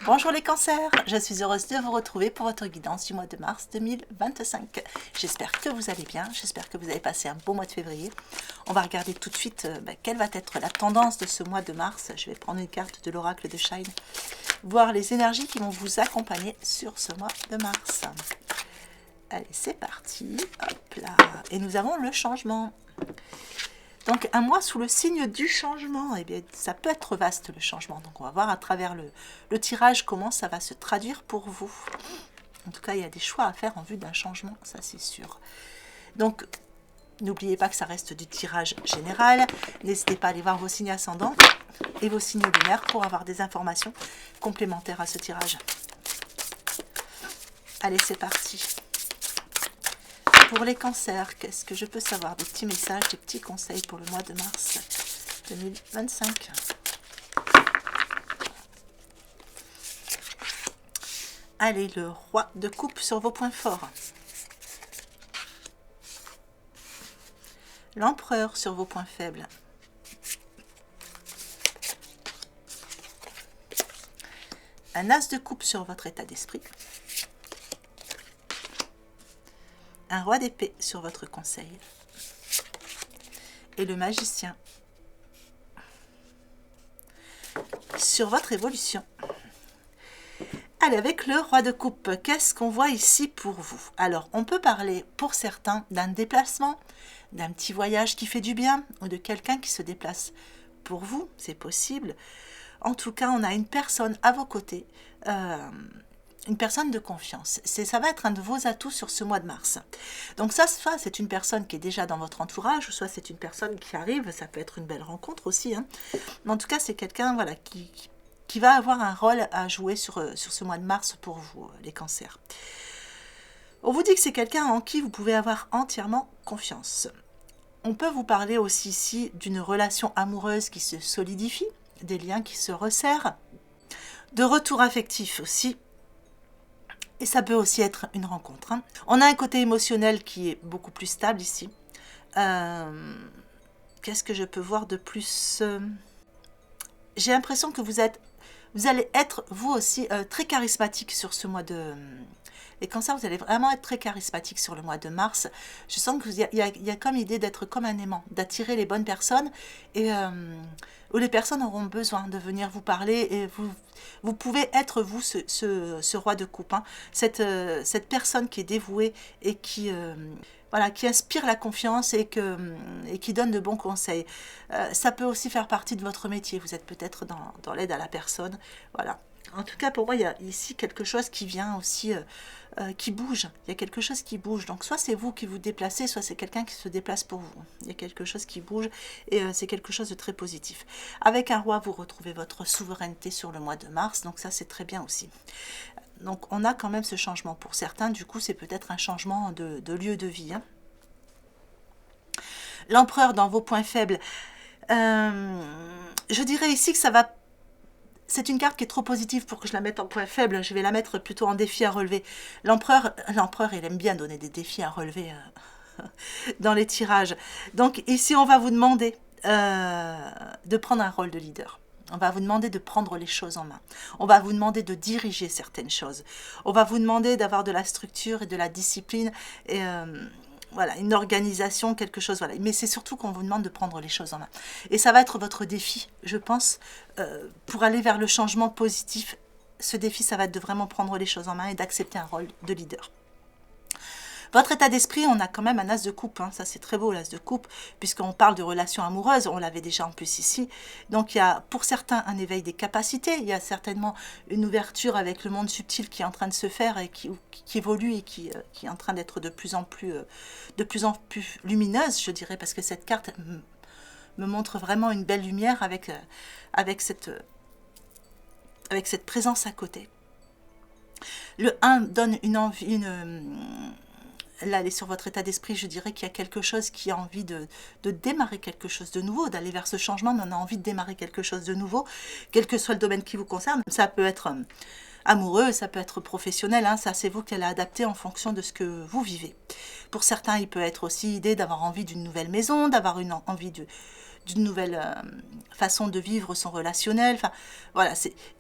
Bonjour les cancers, je suis heureuse de vous retrouver pour votre guidance du mois de mars 2025. J'espère que vous allez bien, j'espère que vous avez passé un beau mois de février. On va regarder tout de suite quelle va être la tendance de ce mois de mars. Je vais prendre une carte de l'oracle de Shine, voir les énergies qui vont vous accompagner sur ce mois de mars. Allez, c'est parti, hop là, et nous avons le changement. Donc un mois sous le signe du changement, eh bien, ça peut être vaste le changement. Donc on va voir à travers le tirage comment ça va se traduire pour vous. En tout cas, il y a des choix à faire en vue d'un changement, ça c'est sûr. Donc n'oubliez pas que ça reste du tirage général. N'hésitez pas à aller voir vos signes ascendants et vos signes lunaires pour avoir des informations complémentaires à ce tirage. Allez, c'est parti. Pour les cancers, qu'est-ce que je peux savoir? Des petits messages, des petits conseils pour le mois de mars 2025. Allez, le roi de coupe sur vos points forts. L'empereur sur vos points faibles. Un as de coupe sur votre état d'esprit. Un roi d'épée sur votre conseil. Et le magicien sur votre évolution. Allez, avec le roi de coupe, qu'est-ce qu'on voit ici pour vous? Alors, on peut parler pour certains d'un déplacement, d'un petit voyage qui fait du bien, ou de quelqu'un qui se déplace pour vous, c'est possible. En tout cas, on a une personne à vos côtés, une personne de confiance. Ça va être un de vos atouts sur ce mois de mars. Donc ça, soit c'est une personne qui est déjà dans votre entourage, soit c'est une personne qui arrive, ça peut être une belle rencontre aussi. Mais en tout cas, c'est quelqu'un voilà, qui va avoir un rôle à jouer sur ce mois de mars pour vous, les cancers. On vous dit que c'est quelqu'un en qui vous pouvez avoir entièrement confiance. On peut vous parler aussi ici d'une relation amoureuse qui se solidifie, des liens qui se resserrent, de retour affectif aussi. Et ça peut aussi être une rencontre. On a un côté émotionnel qui est beaucoup plus stable ici. Qu'est-ce que je peux voir de plus? J'ai l'impression que vous allez être, vous aussi, très charismatique sur ce mois de... Les cancers, vous allez vraiment être très charismatique sur le mois de mars. Je sens qu'il y a comme idée d'être comme un aimant, d'attirer les bonnes personnes et où les personnes auront besoin de venir vous parler et vous pouvez être, vous, ce roi de coupe. Cette personne qui est dévouée et qui inspire la confiance et qui donne de bons conseils. Ça peut aussi faire partie de votre métier. Vous êtes peut-être dans l'aide à la personne. Voilà. En tout cas, pour moi, il y a ici quelque chose qui vient aussi, qui bouge. Il y a quelque chose qui bouge. Donc, soit c'est vous qui vous déplacez, soit c'est quelqu'un qui se déplace pour vous. Il y a quelque chose qui bouge et c'est quelque chose de très positif. Avec un roi, vous retrouvez votre souveraineté sur le mois de mars. Donc, ça, c'est très bien aussi. Donc, on a quand même ce changement. Pour certains, du coup, c'est peut-être un changement de lieu de vie. L'empereur dans vos points faibles. Je dirais ici que ça va... C'est une carte qui est trop positive pour que je la mette en point faible. Je vais la mettre plutôt en défi à relever. L'empereur, il aime bien donner des défis à relever dans les tirages. Donc ici, on va vous demander de prendre un rôle de leader. On va vous demander de prendre les choses en main. On va vous demander de diriger certaines choses. On va vous demander d'avoir de la structure et de la discipline et... voilà, une organisation, quelque chose, voilà. Mais c'est surtout qu'on vous demande de prendre les choses en main. Et ça va être votre défi, je pense, pour aller vers le changement positif. Ce défi, ça va être de vraiment prendre les choses en main et d'accepter un rôle de leader. Votre état d'esprit, on a quand même un as de coupe, ça c'est très beau l'as de coupe, puisqu'on parle de relations amoureuses, on l'avait déjà en plus ici. Donc il y a pour certains un éveil des capacités, il y a certainement une ouverture avec le monde subtil qui est en train de se faire et qui évolue et qui est en train d'être de plus en plus lumineuse, je dirais, parce que cette carte me montre vraiment une belle lumière avec cette présence à côté. Le 1 donne une envie, là, elle est sur votre état d'esprit, je dirais qu'il y a quelque chose qui a envie de démarrer quelque chose de nouveau, d'aller vers ce changement, mais on a envie de démarrer quelque chose de nouveau, quel que soit le domaine qui vous concerne. Ça peut être amoureux, ça peut être professionnel, ça c'est vous qui allez adapter en fonction de ce que vous vivez. Pour certains, il peut être aussi l'idée d'avoir envie d'une nouvelle maison, d'avoir envie d'une nouvelle façon de vivre son relationnel. Enfin, voilà,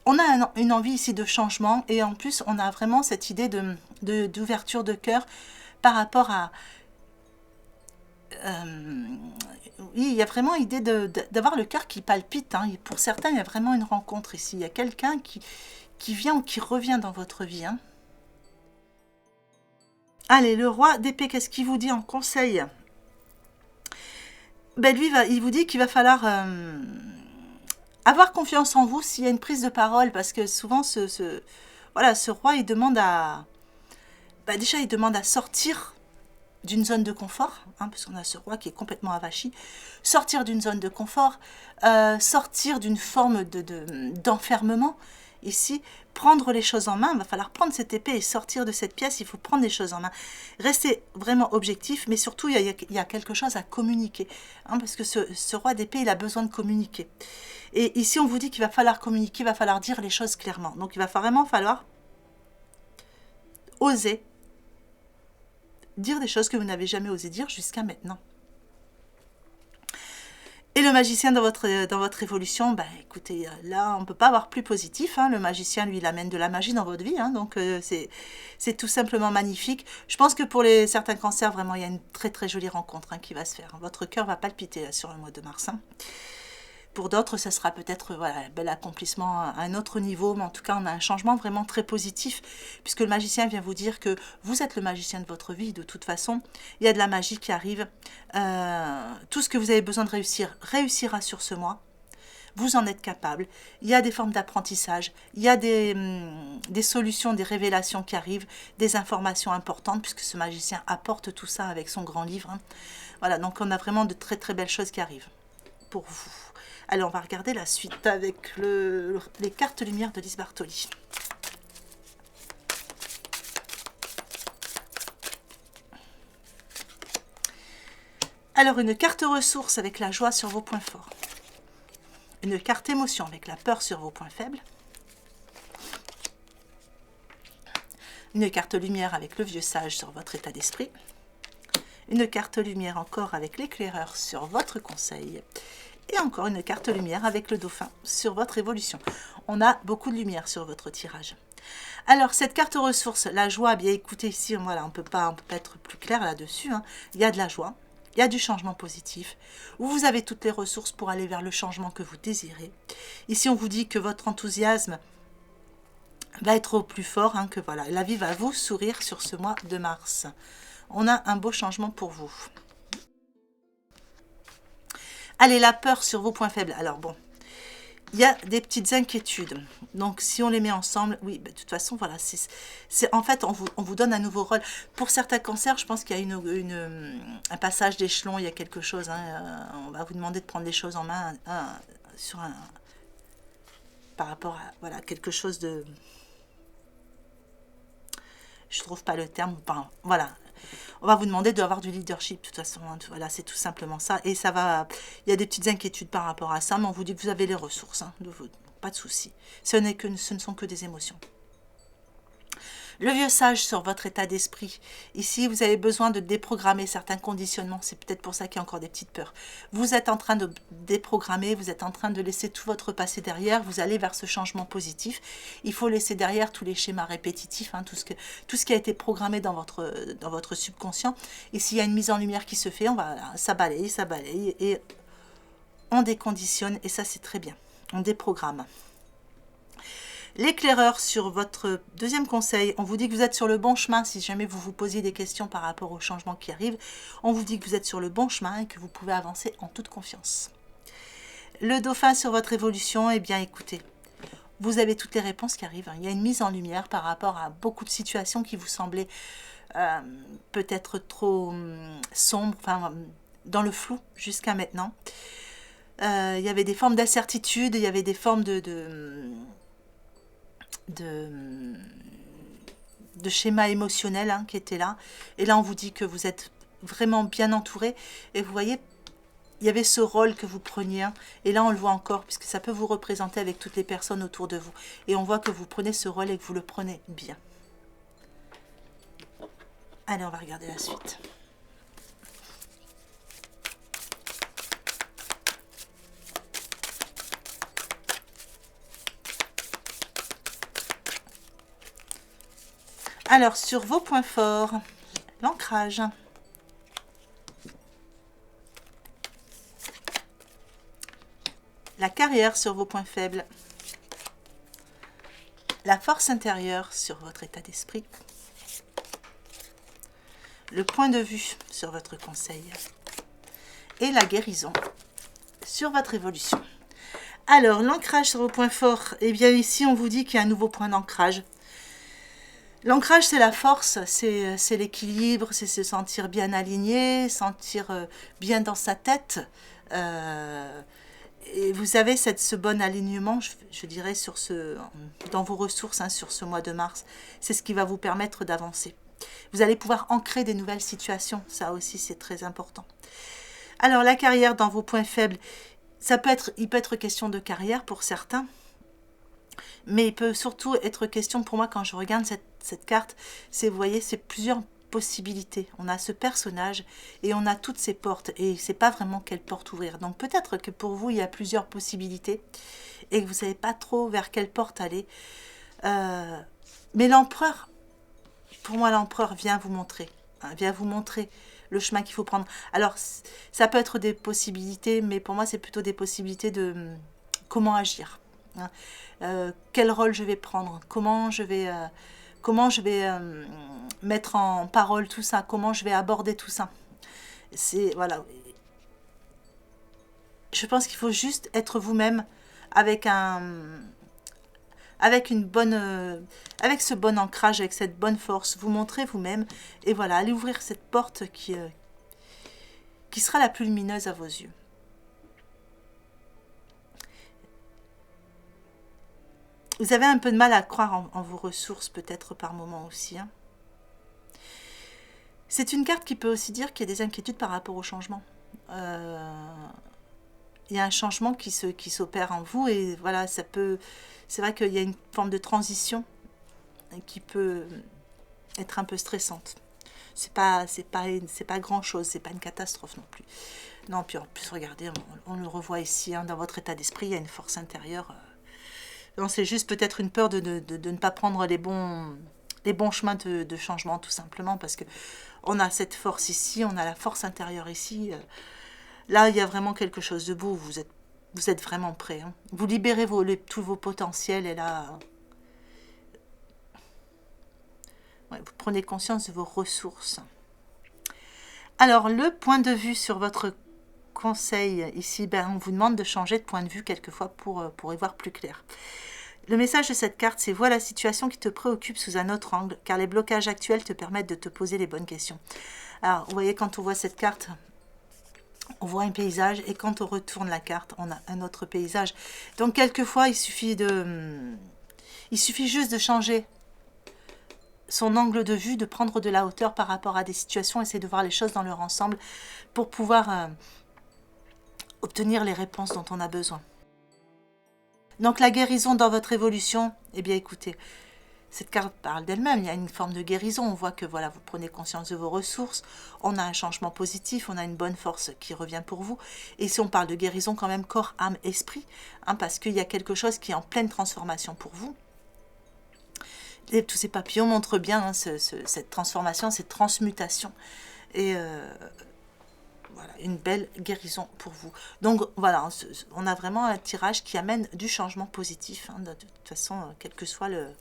on a une envie ici de changement, et en plus, on a vraiment cette idée d'ouverture de cœur par rapport à... oui, il y a vraiment l'idée d'avoir le cœur qui palpite. Hein. Et pour certains, il y a vraiment une rencontre ici. Il y a quelqu'un qui vient ou qui revient dans votre vie. Hein. Allez, le roi d'épée, qu'est-ce qu'il vous dit en conseil? Ben lui, il vous dit qu'il va falloir avoir confiance en vous s'il y a une prise de parole, parce que souvent, voilà, ce roi, il demande à... Ben déjà, il demande à sortir d'une zone de confort, hein, parce qu'on a ce roi qui est complètement avachi, sortir d'une zone de confort, sortir d'une forme d'enfermement. Ici, prendre les choses en main, il va falloir prendre cette épée et sortir de cette pièce, il faut prendre les choses en main. Restez vraiment objectif, mais surtout, il y a quelque chose à communiquer, hein, parce que ce roi d'épée, il a besoin de communiquer. Et ici, on vous dit qu'il va falloir communiquer, il va falloir dire les choses clairement. Donc, il va vraiment falloir oser dire des choses que vous n'avez jamais osé dire jusqu'à maintenant. Et le magicien dans votre évolution, bah, écoutez, là, on ne peut pas avoir plus positif. Hein. Le magicien, lui, il amène de la magie dans votre vie. Hein. Donc, c'est tout simplement magnifique. Je pense que pour certains cancers, vraiment, il y a une très, très jolie rencontre, hein, qui va se faire. Votre cœur va palpiter là, sur le mois de mars. Hein. Pour d'autres, ça sera peut-être voilà, un bel accomplissement à un autre niveau, mais en tout cas, on a un changement vraiment très positif, puisque le magicien vient vous dire que vous êtes le magicien de votre vie. De toute façon, il y a de la magie qui arrive. Tout ce que vous avez besoin de réussir, réussira sur ce mois. Vous en êtes capable. Il y a des formes d'apprentissage, il y a des solutions, des révélations qui arrivent, des informations importantes, puisque ce magicien apporte tout ça avec son grand livre. Hein. Voilà, donc on a vraiment de très très belles choses qui arrivent pour vous. Allez, on va regarder la suite avec les cartes lumière de Lise Bartoli. Alors, une carte ressource avec la joie sur vos points forts. Une carte émotion avec la peur sur vos points faibles. Une carte lumière avec le vieux sage sur votre état d'esprit. Une carte lumière encore avec l'éclaireur sur votre conseil. Et encore une carte lumière avec le dauphin sur votre évolution. On a beaucoup de lumière sur votre tirage. Alors, cette carte ressource, la joie, bien écoutez, ici, voilà, on ne peut pas être plus clair là-dessus. Hein. Il y a de la joie, il y a du changement positif. Vous avez toutes les ressources pour aller vers le changement que vous désirez. Ici, on vous dit que votre enthousiasme va être au plus fort, hein, que voilà, la vie va vous sourire sur ce mois de mars. On a un beau changement pour vous. Allez, la peur sur vos points faibles. Alors bon, il y a des petites inquiétudes. Donc, si on les met ensemble, oui, bah, de toute façon, voilà, en fait, on vous donne un nouveau rôle. Pour certains cancers, je pense qu'il y a un passage d'échelon, il y a quelque chose. Hein, on va vous demander de prendre les choses en main par rapport à voilà, quelque chose de... Je ne trouve pas le terme. Enfin, voilà. On va vous demander d'avoir du leadership, de toute façon. Hein, voilà, c'est tout simplement ça. Et ça va... Il y a des petites inquiétudes par rapport à ça, mais on vous dit que vous avez les ressources. Hein, pas de souci. Ce ne sont que des émotions. Le vieux sage sur votre état d'esprit. Ici, vous avez besoin de déprogrammer certains conditionnements. C'est peut-être pour ça qu'il y a encore des petites peurs. Vous êtes en train de déprogrammer, vous êtes en train de laisser tout votre passé derrière. Vous allez vers ce changement positif. Il faut laisser derrière tous les schémas répétitifs, hein, tout ce qui a été programmé dans votre subconscient. Et s'il y a une mise en lumière qui se fait, ça balaye, et on déconditionne. Et ça, c'est très bien. On déprogramme. L'éclaireur sur votre deuxième conseil, on vous dit que vous êtes sur le bon chemin. Si jamais vous vous posiez des questions par rapport au changement qui arrive, on vous dit que vous êtes sur le bon chemin et que vous pouvez avancer en toute confiance. Le dauphin sur votre évolution, eh bien écoutez, vous avez toutes les réponses qui arrivent. Il y a une mise en lumière par rapport à beaucoup de situations qui vous semblaient peut-être trop sombres, enfin, dans le flou jusqu'à maintenant. Il y avait des formes d'incertitude, il y avait des formes de schéma émotionnel, hein, qui était là. Et là, on vous dit que vous êtes vraiment bien entouré. Et vous voyez, il y avait ce rôle que vous preniez. Hein, et là, on le voit encore, puisque ça peut vous représenter avec toutes les personnes autour de vous. Et on voit que vous prenez ce rôle et que vous le prenez bien. Allez, on va regarder la suite. Alors, sur vos points forts, l'ancrage. La carrière sur vos points faibles. La force intérieure sur votre état d'esprit. Le point de vue sur votre conseil. Et la guérison sur votre évolution. Alors, l'ancrage sur vos points forts. Eh bien, ici, on vous dit qu'il y a un nouveau point d'ancrage. L'ancrage, c'est la force, c'est l'équilibre, c'est se sentir bien aligné, sentir bien dans sa tête. Et vous avez ce bon alignement, je dirais, dans vos ressources, hein, sur ce mois de mars. C'est ce qui va vous permettre d'avancer. Vous allez pouvoir ancrer des nouvelles situations. Ça aussi, c'est très important. Alors, la carrière dans vos points faibles, il peut être question de carrière pour certains. Mais il peut surtout être question, pour moi, quand je regarde cette carte, vous voyez, c'est plusieurs possibilités. On a ce personnage et on a toutes ces portes. Et c'est pas vraiment quelle porte ouvrir. Donc peut-être que pour vous, il y a plusieurs possibilités et que vous savez pas trop vers quelle porte aller. Mais l'empereur, pour moi, l'empereur vient vous montrer. Hein, vient vous montrer le chemin qu'il faut prendre. Alors, ça peut être des possibilités, mais pour moi, c'est plutôt des possibilités de comment agir. Hein. Quel rôle je vais prendre, comment je vais mettre en parole tout ça, comment je vais aborder tout ça. Voilà. Je pense qu'il faut juste être vous-même avec avec ce bon ancrage, avec cette bonne force, vous montrer vous-même et voilà, allez ouvrir cette porte qui sera la plus lumineuse à vos yeux. Vous avez un peu de mal à croire en vos ressources, peut-être par moment aussi. Hein. C'est une carte qui peut aussi dire qu'il y a des inquiétudes par rapport au changement. Il y a un changement qui s'opère en vous et voilà, c'est vrai qu'il y a une forme de transition qui peut être un peu stressante. C'est pas grand chose, c'est pas une catastrophe non plus. Non, puis en plus, regardez, on le revoit ici, hein, dans votre état d'esprit, il y a une force intérieure. Non, c'est juste peut-être une peur de ne pas prendre les bons chemins de changement, tout simplement, parce que on a cette force ici, on a la force intérieure ici. Là, il y a vraiment quelque chose de beau, vous êtes vraiment prêt. Hein. Vous libérez tous vos potentiels, et là, ouais, vous prenez conscience de vos ressources. Alors, le point de vue sur votre conseil, ici, on vous demande de changer de point de vue quelquefois pour y voir plus clair. Le message de cette carte, c'est « Vois la situation qui te préoccupe sous un autre angle, car les blocages actuels te permettent de te poser les bonnes questions. » Alors, vous voyez, quand on voit cette carte, on voit un paysage, et quand on retourne la carte, on a un autre paysage. Donc, quelquefois, il suffit juste de changer son angle de vue, de prendre de la hauteur par rapport à des situations, essayer de voir les choses dans leur ensemble pour pouvoir obtenir les réponses dont on a besoin. Donc la guérison dans votre évolution, eh bien écoutez, cette carte parle d'elle-même, il y a une forme de guérison, on voit que voilà, vous prenez conscience de vos ressources, on a un changement positif, on a une bonne force qui revient pour vous, et si on parle de guérison quand même corps, âme, esprit, hein, parce qu'il y a quelque chose qui est en pleine transformation pour vous. Et tous ces papillons montrent bien hein, cette transformation, cette transmutation, et voilà, une belle guérison pour vous. Donc voilà, on a vraiment un tirage qui amène du changement positif. Hein, de toute façon, quel que soit le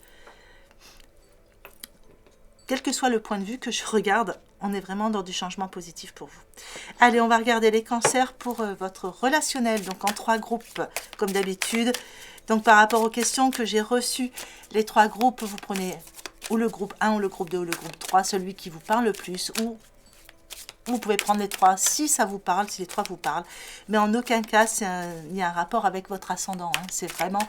point de vue que je regarde, on est vraiment dans du changement positif pour vous. Allez, on va regarder les cancers pour votre relationnel, donc en 3 groupes, comme d'habitude. Donc par rapport aux questions que j'ai reçues, les 3 groupes, vous prenez ou le groupe 1, ou le groupe 2, ou le groupe 3, celui qui vous parle le plus, ou vous pouvez prendre les 3 si ça vous parle, si les 3 vous parlent. Mais en aucun cas, il y a un rapport avec votre ascendant. Hein. C'est vraiment,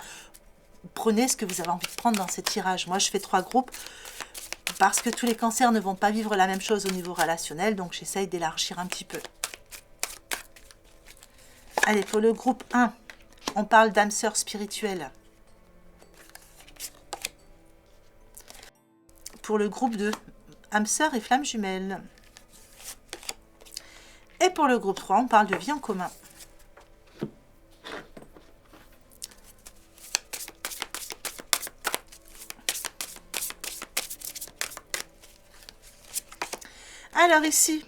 prenez ce que vous avez envie de prendre dans ces tirages. Moi, je fais 3 groupes parce que tous les cancers ne vont pas vivre la même chose au niveau relationnel. Donc, j'essaye d'élargir un petit peu. Allez, pour le groupe 1, on parle d'âme sœur spirituelle. Pour le groupe 2, âme sœur et flamme jumelle. Et pour le groupe 3, on parle de vie en commun. Alors ici,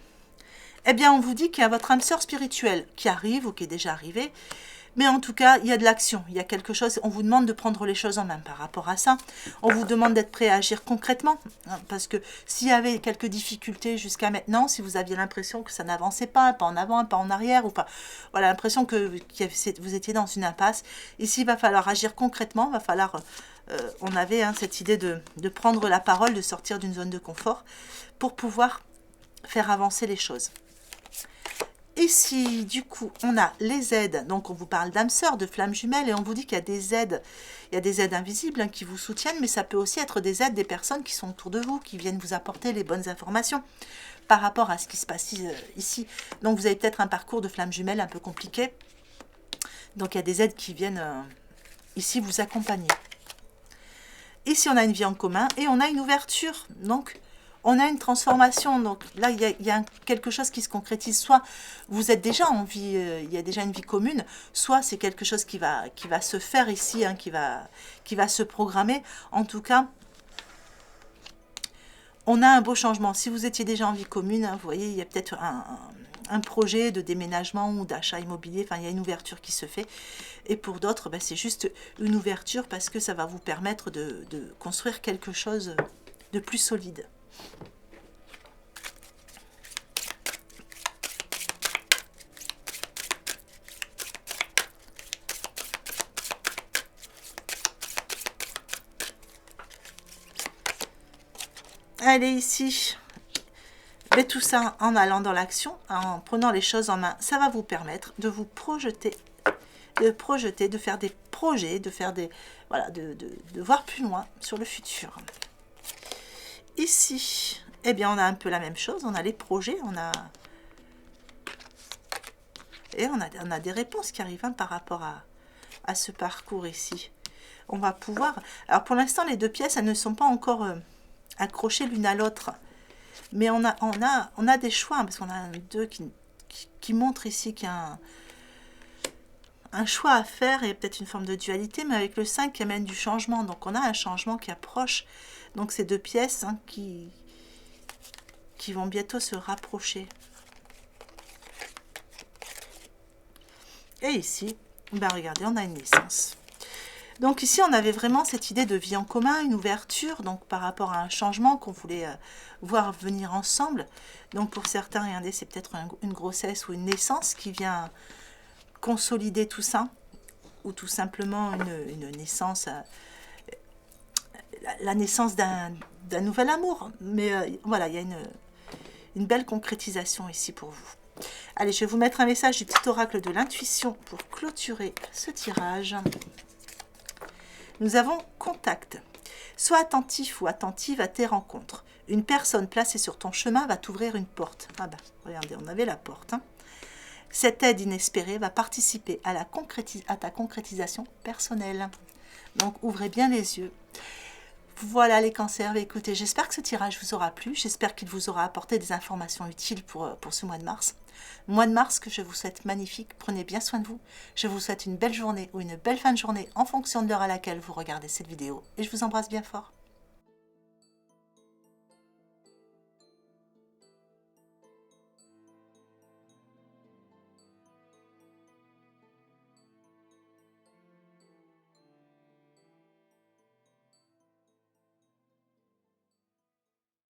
eh bien, on vous dit qu'il y a votre âme sœur spirituelle qui arrive ou qui est déjà arrivée. Mais en tout cas, il y a de l'action, il y a quelque chose, on vous demande de prendre les choses en main par rapport à ça. On vous demande d'être prêt à agir concrètement, hein, parce que s'il y avait quelques difficultés jusqu'à maintenant, si vous aviez l'impression que ça n'avançait pas, un pas en avant, un pas en arrière, ou pas, voilà, l'impression que vous étiez dans une impasse, ici, il va falloir agir concrètement, il va falloir, on avait cette idée de prendre la parole, de sortir d'une zone de confort, pour pouvoir faire avancer les choses. Ici, du coup, on a les aides. Donc, on vous parle d'âme sœur, de flammes jumelles, et on vous dit qu'il y a des aides. Il y a des aides invisibles hein, qui vous soutiennent, mais ça peut aussi être des aides des personnes qui sont autour de vous, qui viennent vous apporter les bonnes informations par rapport à ce qui se passe ici. Donc, vous avez peut-être un parcours de flammes jumelles un peu compliqué. Donc, il y a des aides qui viennent ici vous accompagner. Ici, on a une vie en commun et on a une ouverture. Donc, on a une transformation, donc là, il y a quelque chose qui se concrétise. Soit vous êtes déjà en vie, il y a déjà une vie commune, soit c'est quelque chose qui va se faire ici, hein, qui va se programmer. En tout cas, on a un beau changement. Si vous étiez déjà en vie commune, hein, vous voyez, il y a peut-être un projet de déménagement ou d'achat immobilier, enfin, il y a une ouverture qui se fait. Et pour d'autres, ben, c'est juste une ouverture parce que ça va vous permettre de construire quelque chose de plus solide. Allez, ici, mais tout ça en allant dans l'action, en prenant les choses en main, ça va vous permettre de vous projeter, de faire des projets, de faire des, voilà, de voir plus loin sur le futur. Ici, eh bien, on a un peu la même chose, on a les projets, on a des réponses qui arrivent hein, par rapport à ce parcours ici. On va pouvoir, alors pour l'instant, les deux pièces, elles ne sont pas encore accrochées l'une à l'autre. Mais on a des choix, parce qu'on a un 2 qui montre ici qu'il y a un choix à faire, et peut-être une forme de dualité, mais avec le 5 qui amène du changement. Donc on a un changement qui approche. Donc ces deux pièces hein, qui vont bientôt se rapprocher. Et ici, ben regardez, on a une naissance. Donc ici, on avait vraiment cette idée de vie en commun, une ouverture, donc par rapport à un changement qu'on voulait voir venir ensemble. Donc pour certains, regardez, c'est peut-être une grossesse ou une naissance qui vient consolider tout ça, ou tout simplement une naissance, la naissance d'un nouvel amour. Mais voilà, il y a une belle concrétisation ici pour vous. Allez, je vais vous mettre un message du petit oracle de l'intuition pour clôturer ce tirage. Nous avons contact. Sois attentif ou attentive à tes rencontres. Une personne placée sur ton chemin va t'ouvrir une porte. Ah ben, regardez, on avait la porte. Hein. Cette aide inespérée va participer à ta concrétisation personnelle. Donc, ouvrez bien les yeux. Voilà les cancers. Écoutez, j'espère que ce tirage vous aura plu. J'espère qu'il vous aura apporté des informations utiles pour ce mois de mars. Mois de mars que je vous souhaite magnifique. Prenez bien soin de vous. Je vous souhaite une belle journée ou une belle fin de journée en fonction de l'heure à laquelle vous regardez cette vidéo. Et je vous embrasse bien fort.